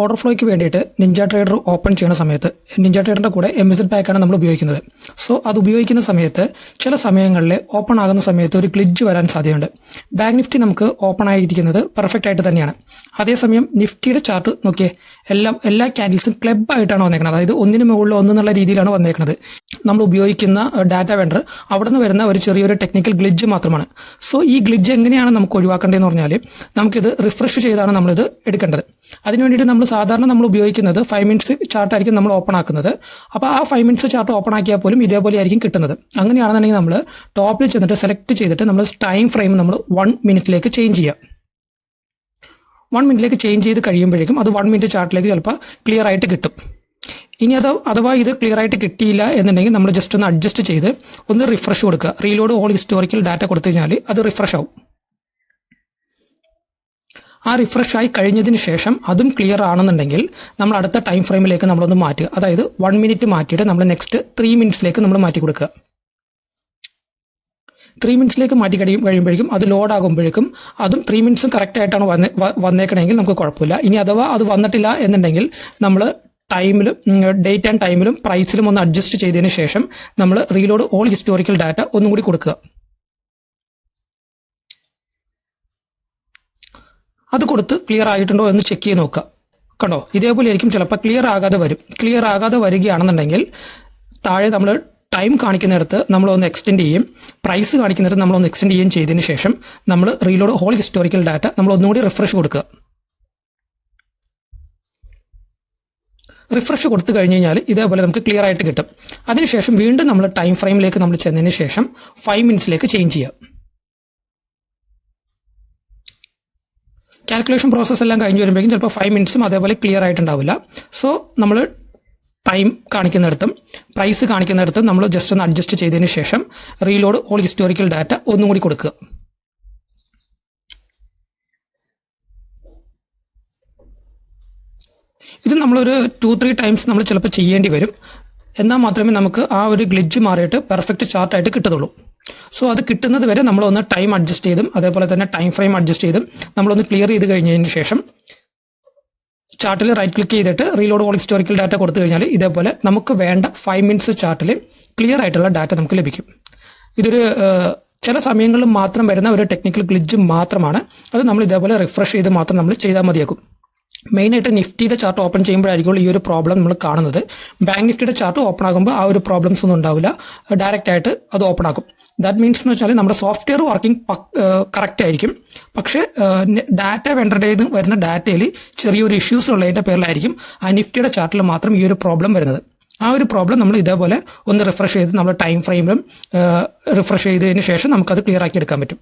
Order ഫ്ലോയ്ക്ക് വേണ്ടിയിട്ട് Ninja trader open ചെയ്യുന്ന സമയത്ത് നിഞ്ച ട്രേഡറിൻ്റെ കൂടെ MZ പാക്കാണ് നമ്മൾ ഉപയോഗിക്കുന്നത്. സോ അത് ഉപയോഗിക്കുന്ന സമയത്ത് ചില സമയങ്ങളിൽ ഓപ്പൺ ആകുന്ന സമയത്ത് ഒരു ഗ്ലിച്ച് വരാൻ സാധ്യതയുണ്ട്. ബാങ്ക് നിഫ്റ്റി നമുക്ക് ഓപ്പൺ ആയിരിക്കുന്നത് പെർഫെക്റ്റ് ആയിട്ട് തന്നെയാണ്. അതേസമയം നിഫ്റ്റിയുടെ ചാർട്ട് നോക്കിയേ, എല്ലാ ക്യാൻഡിൽസും ക്ലബ് ആയിട്ടാണ് വന്നേക്കുന്നത്. അതായത് ഒന്നിന് മുകളിൽ ഒന്നെന്നുള്ള രീതിയിലാണ് വന്നേക്കുന്നത്. നമ്മൾ ഉപയോഗിക്കുന്ന ഡാറ്റ വെണ്ടർ അവിടെ നിന്ന് വരുന്ന ഒരു ചെറിയൊരു ടെക്നിക്കൽ ഗ്ലിച്ച് മാത്രമാണ്. സോ ഈ ഗ്ലിച്ച് എങ്ങനെയാണ് നമുക്ക് ഒഴിവാക്കേണ്ടതെന്ന് പറഞ്ഞാൽ നമുക്കിത് റിഫ്രഷ് ചെയ്താണ് നമ്മളിത് എടുക്കേണ്ടത്. അതിന് വേണ്ടിയിട്ട് നമ്മൾ സാധാരണ നമ്മൾ ഉപയോഗിക്കുന്നത് 5 മിനിറ്റ്സ് ചാർട്ടായിരിക്കും നമ്മൾ ഓപ്പൺ ആക്കുന്നത്. അപ്പോൾ ആ 5 മിനിറ്റ്സ് ചാർട്ട് ഓപ്പൺ ആക്കിയാൽ പോലും ഇതേപോലെ ആയിരിക്കും കിട്ടുന്നത്. അങ്ങനെയാണെന്നുണ്ടെങ്കിൽ നമ്മൾ ടോപ്പിൽ ചെന്നിട്ട് സെലക്ട് ചെയ്തിട്ട് നമ്മൾ ടൈം ഫ്രെയിം നമ്മൾ 1 മിനിറ്റിലേക്ക് ചേഞ്ച് ചെയ്യുക. 1 മിനിറ്റിലേക്ക് ചേഞ്ച് ചെയ്ത് കഴിയുമ്പോഴേക്കും അത് 1 മിനിറ്റ് ചാർട്ടിലേക്ക് ചിലപ്പോൾ ക്ലിയർ ആയിട്ട് കിട്ടും. ഇനി അഥവാ ഇത് ക്ലിയർ ആയിട്ട് കിട്ടിയില്ല എന്നുണ്ടെങ്കിൽ നമ്മൾ ജസ്റ്റ് ഒന്ന് അഡ്ജസ്റ്റ് ചെയ്ത് ഒന്ന് റിഫ്രഷ് കൊടുക്കുക. റീലോഡ് ഓൾ ഹിസ്റ്റോറിക്കൽ ഡാറ്റ കൊടുത്തു കഴിഞ്ഞാൽ അത് റിഫ്രഷ് ആവും. ആ റിഫ്രഷ് ആയി കഴിഞ്ഞതിന് ശേഷം അതും ക്ലിയർ ആണെന്നുണ്ടെങ്കിൽ നമ്മൾ അടുത്ത ടൈം ഫ്രെയിമിലേക്ക് നമ്മളൊന്ന് മാറ്റുക. അതായത് 1 മിനിറ്റ് മാറ്റിയിട്ട് നമ്മൾ നെക്സ്റ്റ് 3 മിനിറ്റ്സിലേക്ക് നമ്മൾ മാറ്റി കൊടുക്കുക. 3 മിനിറ്റ്സിലേക്ക് മാറ്റി കഴിയുമ്പോഴേക്കും അത് ലോഡ് ആകുമ്പോഴേക്കും അതും 3 മിനിറ്റ്സും കറക്റ്റ് ആയിട്ടാണ് വന്നേക്കണമെങ്കിൽ നമുക്ക് കുഴപ്പമില്ല. ഇനി അഥവാ അത് വന്നിട്ടില്ല എന്നുണ്ടെങ്കിൽ നമ്മൾ ടൈമിലും ഡേറ്റ് ആൻഡ് ടൈമിലും പ്രൈസിലും ഒന്ന് അഡ്ജസ്റ്റ് ചെയ്തതിന് ശേഷം നമ്മൾ റീലോഡ് ഓൾ ഹിസ്റ്റോറിക്കൽ ഡാറ്റ ഒന്നും കൂടി കൊടുക്കുക. അത് കൊടുത്ത് ക്ലിയർ ആയിട്ടുണ്ടോ എന്ന് ചെക്ക് ചെയ്ത് നോക്കുക. കണ്ടോ, ഇതേപോലെ ആയിരിക്കും ചിലപ്പോൾ ക്ലിയർ ആകാതെ വരും. ക്ലിയർ ആകാതെ വരികയാണെന്നുണ്ടെങ്കിൽ താഴെ നമ്മൾ ടൈം കാണിക്കുന്നിടത്ത് നമ്മളൊന്ന് എക്സ്റ്റെൻഡ് ചെയ്യും, പ്രൈസ് കാണിക്കുന്നിടത്ത് നമ്മളൊന്ന് എക്സ്റ്റെൻഡ് ചെയ്യുകയും ചെയ്തതിന് ശേഷം നമ്മൾ റീലോഡ് ഹോൾ ഹിസ്റ്റോറിക്കൽ ഡാറ്റ നമ്മൾ ഒന്നുകൂടി റിഫ്രഷ് കൊടുക്കുക. റിഫ്രഷ് കൊടുത്തു കഴിഞ്ഞ് കഴിഞ്ഞാൽ ഇതേപോലെ നമുക്ക് ക്ലിയർ ആയിട്ട് കിട്ടും. അതിനുശേഷം വീണ്ടും നമ്മൾ ടൈം ഫ്രെയിമിലേക്ക് നമ്മൾ ചെന്നതിന് ശേഷം 5 മിനിറ്റ്സിലേക്ക് ചേഞ്ച് ചെയ്യുക. കാൽക്കുലേഷൻ പ്രോസസ്സ് എല്ലാം കഴിഞ്ഞ് വരുമ്പോഴേക്കും ചിലപ്പോൾ 5 മിനിറ്റ്സും അതേപോലെ ക്ലിയർ ആയിട്ടുണ്ടാവില്ല. സോ നമ്മൾ ടൈം കാണിക്കുന്നിടത്തും പ്രൈസ് കാണിക്കുന്നിടത്തും നമ്മൾ ജസ്റ്റ് ഒന്ന് അഡ്ജസ്റ്റ് ചെയ്തതിന് ശേഷം റീലോഡ് ഓൾ ഹിസ്റ്റോറിക്കൽ ഡാറ്റ ഒന്നും കൂടി കൊടുക്കുക. ഇത് നമ്മളൊരു 2-3 ടൈംസ് നമ്മൾ ചിലപ്പോൾ ചെയ്യേണ്ടി വരും. എന്നാൽ മാത്രമേ നമുക്ക് ആ ഒരു ഗ്ലിച്ച് മാറിയിട്ട് പെർഫെക്റ്റ് ചാർട്ടായിട്ട് കിട്ടത്തുള്ളൂ. സോ അത് കിട്ടുന്നത് വരെ നമ്മളൊന്ന് ടൈം അഡ്ജസ്റ്റ് ചെയ്തും അതേപോലെ തന്നെ ടൈം ഫ്രെയിം അഡ്ജസ്റ്റ് ചെയ്തും നമ്മളൊന്ന് ക്ലിയർ ചെയ്ത് കഴിഞ്ഞതിന് ശേഷം ചാർട്ടിൽ റൈറ്റ് ക്ലിക്ക് ചെയ്തിട്ട് റീലോഡ് ഓൾ ഹിസ്റ്റോറിക്കൽ ഡാറ്റ കൊടുത്തു കഴിഞ്ഞാൽ ഇതേപോലെ നമുക്ക് വേണ്ട 5 മിനിറ്റ്സ് ചാർട്ടിൽ ക്ലിയർ ആയിട്ടുള്ള ഡാറ്റ നമുക്ക് ലഭിക്കും. ഇതൊരു ചില സമയങ്ങളിൽ മാത്രം വരുന്ന ഒരു ടെക്നിക്കൽ ഗ്ലിച്ച് മാത്രമാണ്. അത് നമ്മൾ ഇതേപോലെ റിഫ്രഷ് ചെയ്ത് മാത്രം നമ്മൾ ചെയ്താൽ മതിയാക്കും. മെയിനായിട്ട് നിഫ്റ്റിയുടെ ചാർട്ട് ഓപ്പൺ ചെയ്യുമ്പോഴായിരിക്കും ഈ ഒരു പ്രോബ്ലം നമ്മൾ കാണുന്നത്. ബാങ്ക് നിഫ്റ്റിയുടെ ചാർട്ട് ഓപ്പൺ ആകുമ്പോൾ ആ ഒരു പ്രോബ്ലംസ് ഒന്നും ഉണ്ടാവില്ല, ഡയറക്റ്റ് ആയിട്ട് അത് ഓപ്പൺ ആകും. ദാറ്റ് മീൻസ് എന്ന് വെച്ചാൽ നമ്മുടെ സോഫ്റ്റ്വെയർ വർക്കിംഗ് കറക്റ്റ് ആയിരിക്കും. പക്ഷേ ഡാറ്റ വെണ്ടറുടേത് വരുന്ന ഡാറ്റയിൽ ചെറിയൊരു ഇഷ്യൂസ് ഉള്ളതിൻ്റെ പേരിലായിരിക്കും ആ നിഫ്റ്റിയുടെ ചാർട്ടിൽ മാത്രം ഈ ഒരു പ്രോബ്ലം വരുന്നത്. ആ ഒരു പ്രോബ്ലം നമ്മൾ ഇതേപോലെ ഒന്ന് റിഫ്രഷ് ചെയ്ത് നമ്മൾ ടൈം ഫ്രെയിമിലും റിഫ്രഷ് ചെയ്തതിന് ശേഷം നമുക്കത് ക്ലിയർ ആക്കി എടുക്കാൻ പറ്റും.